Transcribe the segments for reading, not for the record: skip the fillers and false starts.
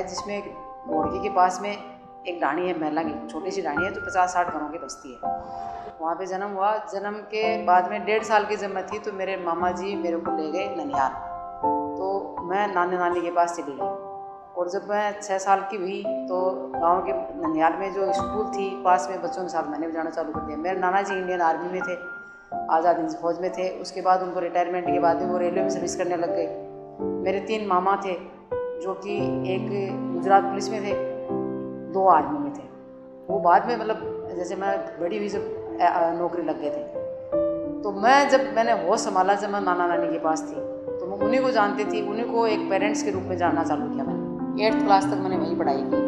है जिसमें एक घोड़की के पास में एक ढाणी है, महिला की छोटी सी ढाणी है जो 50-60 घरों की बस्ती है। वहाँ पे जन्म हुआ। जन्म के बाद में 1.5 साल की जब मैं थी तो मेरे मामा जी मेरे को ले गए ननिहाल, तो मैं नानी नानी के पास चली गई। और जब मैं 6 साल की हुई तो गांव के ननिहाल में जो स्कूल थी पास में, बच्चों के साथ मैंने भी जाना चालू कर दिया। मेरे नाना जी इंडियन आर्मी में थे, आज़ाद हिंद फौज में थे। उसके बाद उनको रिटायरमेंट के बाद में वो रेलवे में सर्विस करने लग गए। मेरे 3 मामा थे जो कि एक गुजरात पुलिस में थे, 2 आर्मी में थे। वो बाद में मतलब जैसे मैं बड़ी हुई जब नौकरी लग गए थे। तो मैं जब मैंने होश संभाला, जब मैं नाना नानी के पास थी तो मैं उन्हीं को जानती थी, उन्हीं को एक पेरेंट्स के रूप में जानना चालू किया मैंने। 8th क्लास तक मैंने वहीं पढ़ाई की,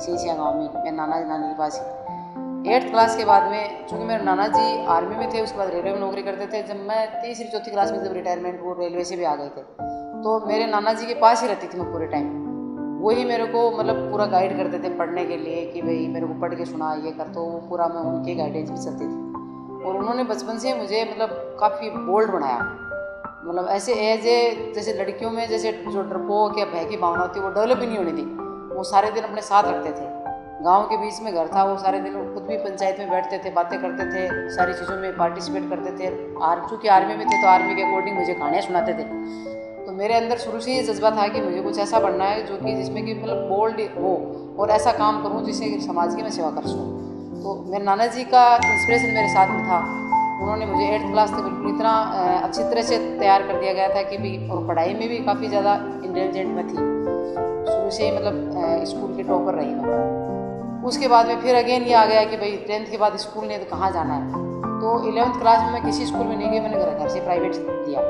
सीसिया गाँव में, मैं नाना नानी के पास ही। 8th क्लास के बाद में चूँकि मेरे नाना जी आर्मी में थे, उसके बाद रेलवे में नौकरी करते थे। जब मैं 3री-4थी क्लास में जब रिटायरमेंट, वो रेलवे से भी आ गए थे, तो मेरे नाना जी के पास ही रहती थी मैं पूरे टाइम। वही मेरे को मतलब पूरा गाइड करते थे पढ़ने के लिए कि भाई मेरे को पढ़ के सुना, ये कर, तो वो पूरा मैं उनके गाइडेंस में चलती थी। और उन्होंने बचपन से मुझे मतलब काफ़ी बोल्ड बनाया, मतलब ऐसे एज ए जैसे लड़कियों में जैसे जो डरपोक या भय की भावना होती है वो डेवलप ही नहीं होनी थी। वो सारे दिन अपने साथ रखते थे। गांव के बीच में घर था, वो सारे दिन खुद भी पंचायत में बैठते थे, बातें करते थे, सारी चीज़ों में पार्टिसिपेट करते थे। चूँकि आर्मी में थे तो आर्मी के अकॉर्डिंग मुझे कहानियाँ सुनाते थे। तो मेरे अंदर शुरू से ये जज्बा था कि मुझे कुछ ऐसा बनना है जो कि जिसमें कि मतलब बोल्ड हो और ऐसा काम करूँ जिससे कि समाज की मैं सेवा कर सकूँ। तो मेरे नाना जी का इंस्पिरेशन मेरे साथ में था। उन्होंने मुझे 8th क्लास तक बिल्कुल इतना अच्छी तरह से तैयार कर दिया गया था कि भी, और पढ़ाई में भी काफ़ी ज़्यादा इंटेलिजेंट मैं थी शुरू से ही, मतलब स्कूल की टॉपर रही मैं। उसके बाद में फिर अगेन ये आ गया कि भाई 10th के बाद स्कूल नहीं तो कहाँ जाना है। तो 11th क्लास में मैं किसी स्कूल में नहीं गई, मैंने घर से प्राइवेट दिया।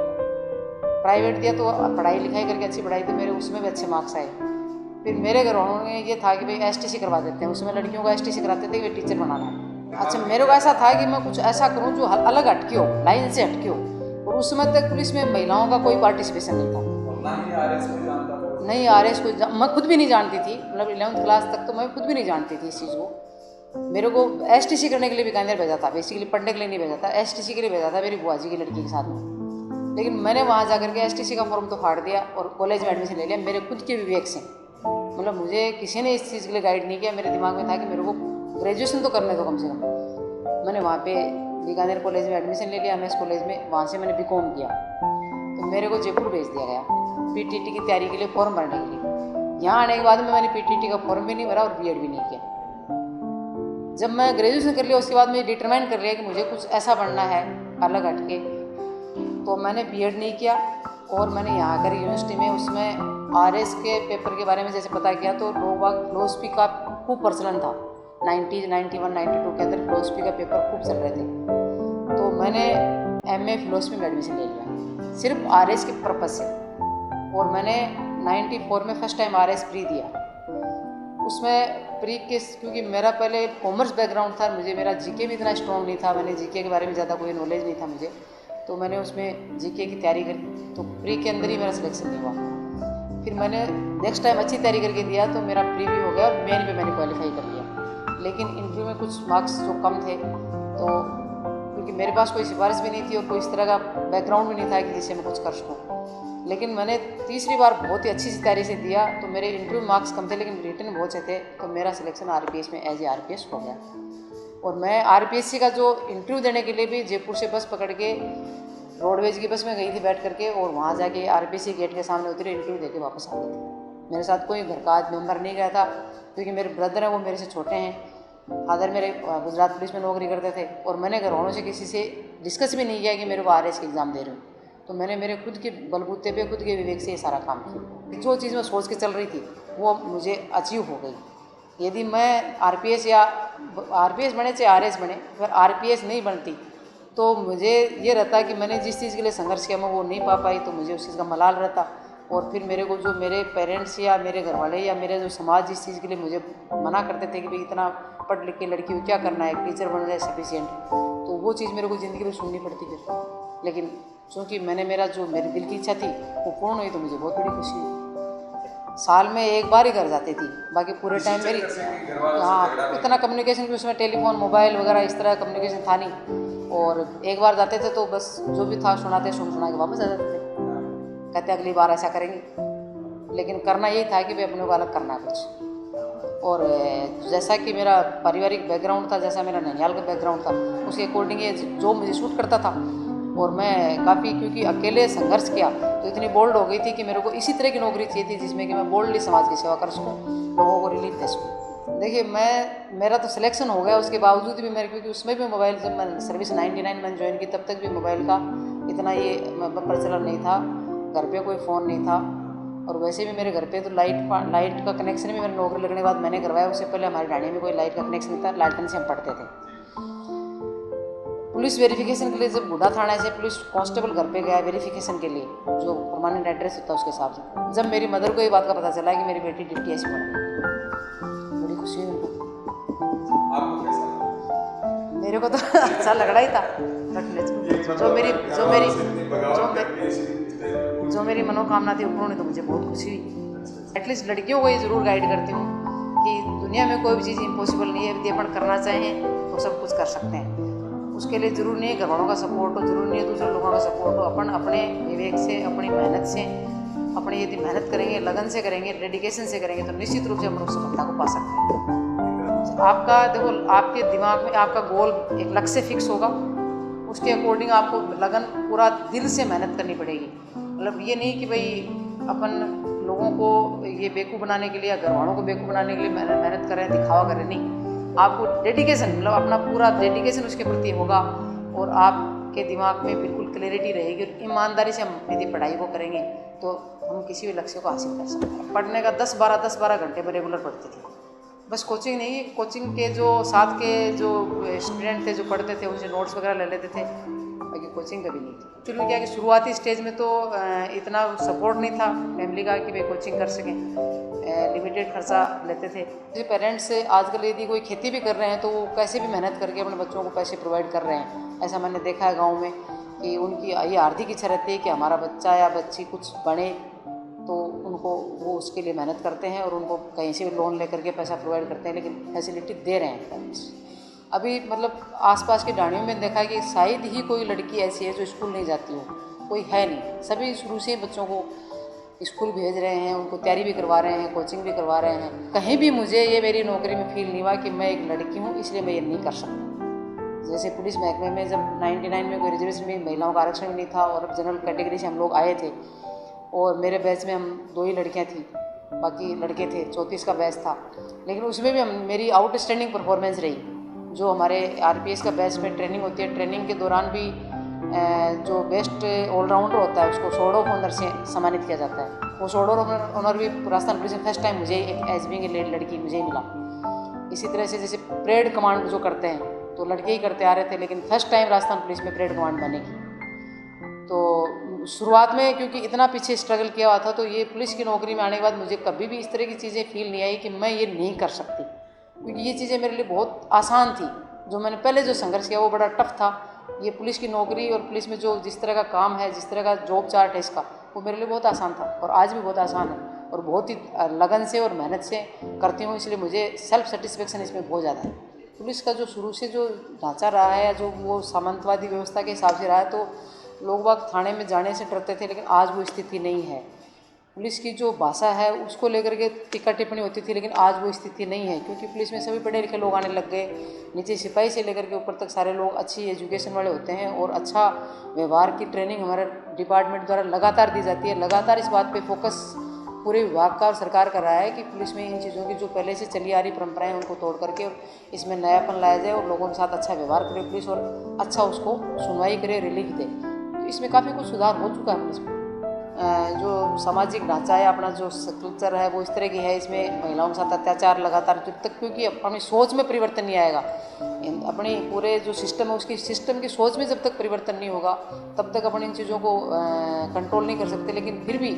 तो पढ़ाई लिखाई करके अच्छी पढ़ाई, तो मेरे उसमें भी अच्छे मार्क्स आए। फिर मेरे घर वालों ने ये था कि भाई STC करवा देते हैं, उसमें लड़कियों को STC कराते थे कि टीचर बनाना है। अच्छा, मेरे को ऐसा था कि मैं कुछ ऐसा करूं जो अलग हटके हो, लाइन से हटके हो। और उस समय तक पुलिस में महिलाओं का कोई पार्टिसिपेशन नहीं था, नहीं RS को मैं खुद भी नहीं जानती थी। मतलब 11th क्लास तक तो मैं खुद भी नहीं जानती थी इस चीज़ को। मेरे को STC करने के लिए बीकानेर भेजा था, बेसिकली पढ़ने के लिए नहीं भेजा था, STC के लिए भेजा था मेरी बुआ जी की लड़की के साथ में। लेकिन मैंने वहाँ जाकर के STC का फॉर्म तो फाड़ दिया और कॉलेज में एडमिशन ले लिया मेरे खुद के विवेक से। मतलब मुझे किसी ने इस चीज़ के लिए गाइड नहीं किया, मेरे दिमाग में था कि मेरे को ग्रेजुएशन तो करने दो कम से कम। मैंने वहाँ पे बीकानेर कॉलेज में एडमिशन ले लिया, MS कॉलेज में। वहाँ से मैंने BCom किया। तो मेरे को जयपुर भेज दिया गया PTT की तैयारी के लिए, फॉर्म भरने के लिए। यहाँ आने के बाद में मैंने PTT का फॉर्म भी नहीं भरा और BEd भी नहीं किया। जब मैं ग्रेजुएशन कर लिया उसके बाद मैं डिटरमाइन कर लिया कि मुझे कुछ ऐसा बनना है अलग हटके, तो मैंने BEd नहीं किया। और मैंने यहाँ आकर यूनिवर्सिटी में उसमें RS के पेपर के बारे में जैसे पता किया, तो लोग बाग फिलोसफी का खूब प्रचलन था। 90, 91, 92 के अंदर फिलोसफी का पेपर खूब चल रहे थे। तो मैंने MA फिलोसफी में एडमिशन ले लिया सिर्फ RS के पर्पज़ से। और मैंने 94 में फर्स्ट टाइम RS प्री दिया। उसमें प्री के क्योंकि मेरा पहले कॉमर्स बैकग्राउंड था, मुझे मेरा GK भी इतना स्ट्रॉन्ग नहीं था, मैंने GK के बारे में ज़्यादा कोई नॉलेज नहीं था मुझे। तो मैंने उसमें GK की तैयारी करी, तो प्री के अंदर ही मेरा सिलेक्शन नहीं हुआ। फिर मैंने नेक्स्ट टाइम अच्छी तैयारी करके दिया तो मेरा प्री भी हो गया और मेन पे मैंने क्वालिफाई कर लिया। लेकिन इंटरव्यू में कुछ मार्क्स जो कम थे, तो क्योंकि मेरे पास कोई सिफारिश भी नहीं थी और कोई इस तरह का बैकग्राउंड भी नहीं था कि जिससे मैं कुछ कर सकूँ। लेकिन मैंने तीसरी बार बहुत ही अच्छी सी तैयारी से दिया, तो मेरे इंटरव्यू मार्क्स कम थे लेकिन रिटर्न बहुत से थे, तो मेरा सिलेक्शन RPS में एज ए RPS हो गया। और मैं RPSC का जो इंटरव्यू देने के लिए भी जयपुर से बस पकड़ के रोडवेज की बस में गई थी बैठ करके, और वहाँ जाके RPSC गेट के सामने उतरे, इंटरव्यू देके वापस आ गई थी। मेरे साथ कोई घर का मेम्बर नहीं गया था, क्योंकि मेरे ब्रदर हैं वो मेरे से छोटे हैं। फादर मेरे गुजरात पुलिस में नौकरी करते थे, और मैंने घर वालों से किसी से डिस्कस भी नहीं किया कि मेरे को RS के एग्ज़ाम दे रहे हूँ। तो मैंने मेरे खुद के बलबूते पे, खुद के विवेक से ये सारा काम किया। जो चीज़ मैं सोच के चल रही थी वो मुझे अचीव हो गई। यदि मैं RPS या RPS बने चाहे RS बने, अगर RPS नहीं बनती तो मुझे ये रहता कि मैंने जिस चीज़ के लिए संघर्ष किया मैं वो नहीं पा पाई, तो मुझे उस चीज़ का मलाल रहता। और फिर मेरे को जो मेरे पेरेंट्स या मेरे घर वाले या मेरे जो समाज जिस चीज़ के लिए मुझे मना करते थे कि भाई इतना पढ़ लिख के लड़की को क्या करना है, टीचर बन जाए सफिशिएंट, तो वो चीज़ मेरे को ज़िंदगी में सुननी पड़ती फिर। लेकिन चूँकि मैंने मेरा जो मेरी दिल की इच्छा थी वो पूर्ण हुई, तो मुझे बहुत बड़ी खुशी हुई। साल में एक बार ही घर जाती थी, बाकी पूरे टाइम मेरी, हाँ, इतना कम्युनिकेशन भी उसमें टेलीफोन मोबाइल वगैरह इस तरह कम्युनिकेशन था नहीं। और एक बार जाते थे तो बस जो भी था सुना के वापस आ जाते थे, कहते अगली बार ऐसा करेंगे। लेकिन करना यही था कि भाई अपने को अलग करना है कुछ। और जैसा कि मेरा पारिवारिक बैकग्राउंड था, जैसा मेरा ननिहाल का बैकग्राउंड था, उसके अकॉर्डिंग ये जो मुझे सूट करता था। और मैं काफ़ी, क्योंकि अकेले संघर्ष किया तो इतनी बोल्ड हो गई थी कि मेरे को इसी तरह की नौकरी चाहिए थी जिसमें कि मैं बोल्डली समाज की सेवा कर सकूँ, लोगों को रिलीफ दे सकूँ। देखिए, मेरा तो सिलेक्शन हो गया, उसके बावजूद भी मेरे, क्योंकि उसमें भी मोबाइल, जब मैं सर्विस 99 मैंने ज्वाइन की तब तक भी मोबाइल का इतना ये प्रचलन नहीं था, घर पे कोई फ़ोन नहीं था। और वैसे भी मेरे घर पे तो लाइट का कनेक्शन भी मेरी नौकरी लगने के बाद मैंने करवाया। उससे पहले हमारे ढाणी में कोई लाइट का कनेक्शन नहीं था, लालटेन से हम पढ़ते थे। पुलिस वेरिफिकेशन के लिए जब बूढ़ा थाना से पुलिस कांस्टेबल घर पे गया वेरिफिकेशन के लिए, जो परमानेंट एड्रेस होता है उसके हिसाब से, जब मेरी मदर को ये बात का पता चला कि मेरी बेटी ड्यूटी ऐसी पड़ गई, बड़ी खुशी हुई उनको। मेरे को तो अच्छा लग रहा ही था। जो मेरी मनोकामना थी उन्होंने, तो मुझे बहुत खुशी हुई। एटलीस्ट लड़कियों को ये ज़रूर गाइड करती हूँ कि दुनिया में कोई भी चीज़ इम्पॉसिबल नहीं है, यदि अपन करना चाहें तो सब कुछ कर सकते हैं। उसके लिए ज़रूरी नहीं है घर वालों का सपोर्ट हो, ज़रूरी नहीं है दूसरे लोगों का सपोर्ट हो। अपन अपने विवेक से, अपनी मेहनत से, अपनी यदि मेहनत करेंगे, लगन से करेंगे, डेडिकेशन से करेंगे, तो निश्चित रूप से हम लोग सफलता को पा सकते हैं। आपका देखो, आपके दिमाग में आपका गोल, एक लक्ष्य फिक्स होगा, उसके अकॉर्डिंग आपको लगन, पूरा दिल से मेहनत करनी पड़ेगी। मतलब ये नहीं कि भाई अपन लोगों को ये बेवकूफ़ बनाने के लिए या घर वालों को बेवकूफ़ बनाने के लिए मेहनत करें, दिखावा करें, नहीं। आपको डेडिकेशन, मतलब अपना पूरा डेडिकेशन उसके प्रति होगा और आपके दिमाग में बिल्कुल क्लैरिटी रहेगी। और ईमानदारी से हम यदि पढ़ाई को करेंगे तो हम किसी भी लक्ष्य को हासिल कर सकते हैं। पढ़ने का 10-12 घंटे में रेगुलर पढ़ती थी, बस कोचिंग नहीं, कोचिंग के जो साथ के जो स्टूडेंट थे जो पढ़ते थे उनसे नोट्स वगैरह ले लेते थे, बाकी कोचिंग कभी नहीं थी। एक्चुअली क्या कि शुरुआती स्टेज में तो इतना सपोर्ट नहीं था फैमिली का कि भाई कोचिंग कर सकें, लिमिटेड खर्चा लेते थे। जैसे पेरेंट्स आजकल यदि कोई खेती भी कर रहे हैं तो वो कैसे भी मेहनत करके अपने बच्चों को पैसे प्रोवाइड कर रहे हैं। ऐसा मैंने देखा है गाँव में कि उनकी ये हार्दिक इच्छा रहती है कि हमारा बच्चा या बच्ची कुछ बने, तो उनको वो उसके लिए मेहनत करते हैं और उनको कहीं से भी लोन लेकर के पैसा प्रोवाइड करते हैं, लेकिन फैसिलिटी दे रहे हैं पेरेंट्स। अभी मतलब आसपास के ढाणियों में देखा है कि शायद ही कोई लड़की ऐसी है जो स्कूल नहीं जाती हो, कोई है नहीं। सभी शुरू से बच्चों को स्कूल भेज रहे हैं, उनको तैयारी भी करवा रहे हैं, कोचिंग भी करवा रहे हैं। कहीं भी मुझे ये मेरी नौकरी में फील नहीं हुआ कि मैं एक लड़की हूँ इसलिए मैं ये नहीं कर सकता। जैसे पुलिस महकमे में जब 99 में कोई रिजर्वेशन में महिलाओं का आरक्षण भी नहीं था और जनरल कैटेगरी से हम लोग आए थे, और मेरे बैच में हम 2 ही लड़कियां थी, बाकी लड़के थे, 34 का बैच था। लेकिन उसमें भी मेरी आउटस्टैंडिंग परफॉर्मेंस रही। जो हमारे आरपीएस का बैच में ट्रेनिंग होती है, ट्रेनिंग के दौरान भी जो बेस्ट ऑलराउंडर होता है उसको सोर्ड ऑफ ऑनर से सम्मानित किया जाता है। वो सोर्ड ऑफ ऑनर भी राजस्थान पुलिस में फर्स्ट टाइम मुझे एक एज बीइंग ए लड़की मुझे ही मिला। इसी तरह से जैसे परेड कमांड जो करते हैं तो लड़के ही करते आ रहे थे, लेकिन फर्स्ट टाइम राजस्थान पुलिस में परेड कमांड बनेगी। तो शुरुआत में क्योंकि इतना पीछे स्ट्रगल किया हुआ था, तो ये पुलिस की नौकरी में आने के बाद मुझे कभी भी इस तरह की चीज़ें फील नहीं आई कि मैं ये नहीं कर सकती, क्योंकि ये चीज़ें मेरे लिए बहुत आसान थी। जो मैंने पहले जो संघर्ष किया वो बड़ा टफ था। ये पुलिस की नौकरी और पुलिस में जो जिस तरह का काम है, जिस तरह का जॉब चार्ट है इसका, वो मेरे लिए बहुत आसान था और आज भी बहुत आसान है और बहुत ही लगन से और मेहनत से करती हूँ, इसलिए मुझे सेल्फ सेटिस्फेक्शन इसमें बहुत ज़्यादा है। पुलिस का जो शुरू से जो ढांचा रहा है, जो वो सामंतवादी व्यवस्था के हिसाब से रहा है, तो लोग बाग थाने में जाने से डरते थे, लेकिन आज वो स्थिति नहीं है। पुलिस की जो भाषा है उसको लेकर के टीका टिप्पणी होती थी, लेकिन आज वो स्थिति नहीं है, क्योंकि पुलिस में सभी पढ़े लिखे लोग आने लग गए। नीचे सिपाही से लेकर के ऊपर तक सारे लोग अच्छी एजुकेशन वाले होते हैं और अच्छा व्यवहार की ट्रेनिंग हमारे डिपार्टमेंट द्वारा लगातार दी जाती है। लगातार इस बात पे फोकस पूरे विभाग का और सरकार कर रहा है कि पुलिस में इन चीज़ों की जो पहले से चली आ रही परंपराएं उनको तोड़ करके और इसमें नयापन लाया जाए और लोगों के साथ अच्छा व्यवहार करे पुलिस और अच्छा उसको सुनवाई करे, रिलीफ दे। तो इसमें काफ़ी कुछ सुधार हो चुका है पुलिस में। जो सामाजिक ढांचा है अपना, जो कल्चर है वो इस तरह की है, इसमें महिलाओं के साथ अत्याचार लगातार जब तक, क्योंकि अपनी सोच में परिवर्तन नहीं आएगा, अपनी पूरे जो सिस्टम है उसकी सिस्टम की सोच में जब तक परिवर्तन नहीं होगा तब तक अपन इन चीज़ों को कंट्रोल नहीं कर सकते। लेकिन फिर भी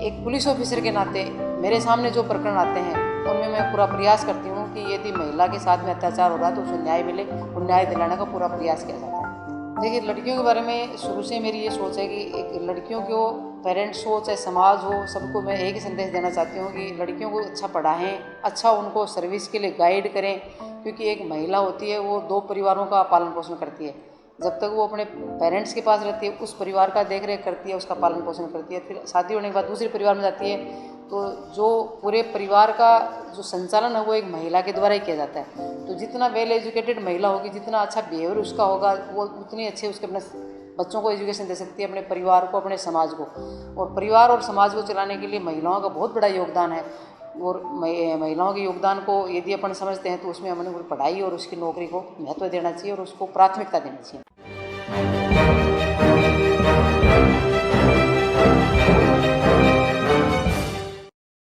एक पुलिस ऑफिसर के नाते मेरे सामने जो प्रकरण आते हैं उनमें मैं पूरा प्रयास करती हूँ कि यदि महिला के साथ में अत्याचार हो रहा है तो उसे न्याय मिले और न्याय दिलाने का पूरा प्रयास किया जाता है। देखिए, लड़कियों के बारे में शुरू से मेरी ये सोच है कि एक लड़कियों को पेरेंट्स हो चाहे समाज हो, सबको मैं एक ही संदेश देना चाहती हूँ कि लड़कियों को अच्छा पढ़ाएं, अच्छा उनको सर्विस के लिए गाइड करें, क्योंकि एक महिला होती है वो 2 परिवारों का पालन पोषण करती है। जब तक वो अपने पेरेंट्स के पास रहती है उस परिवार का देख रेख करती है, उसका पालन पोषण करती है, फिर शादी होने के बाद दूसरे परिवार में जाती है तो जो पूरे परिवार का जो संचालन है वो एक महिला के द्वारा ही किया जाता है। तो जितना वेल एजुकेटेड महिला होगी, जितना अच्छा बिहेवियर उसका होगा, वो उतनी अच्छे उसके अपने बच्चों को एजुकेशन दे सकती है, अपने परिवार को, अपने समाज को। और परिवार और समाज को चलाने के लिए महिलाओं का बहुत बड़ा योगदान है। और महिलाओं के योगदान को यदि अपन समझते हैं तो उसमें हमें पढ़ाई और उसकी नौकरी को महत्व देना चाहिए और उसको प्राथमिकता देनी चाहिए।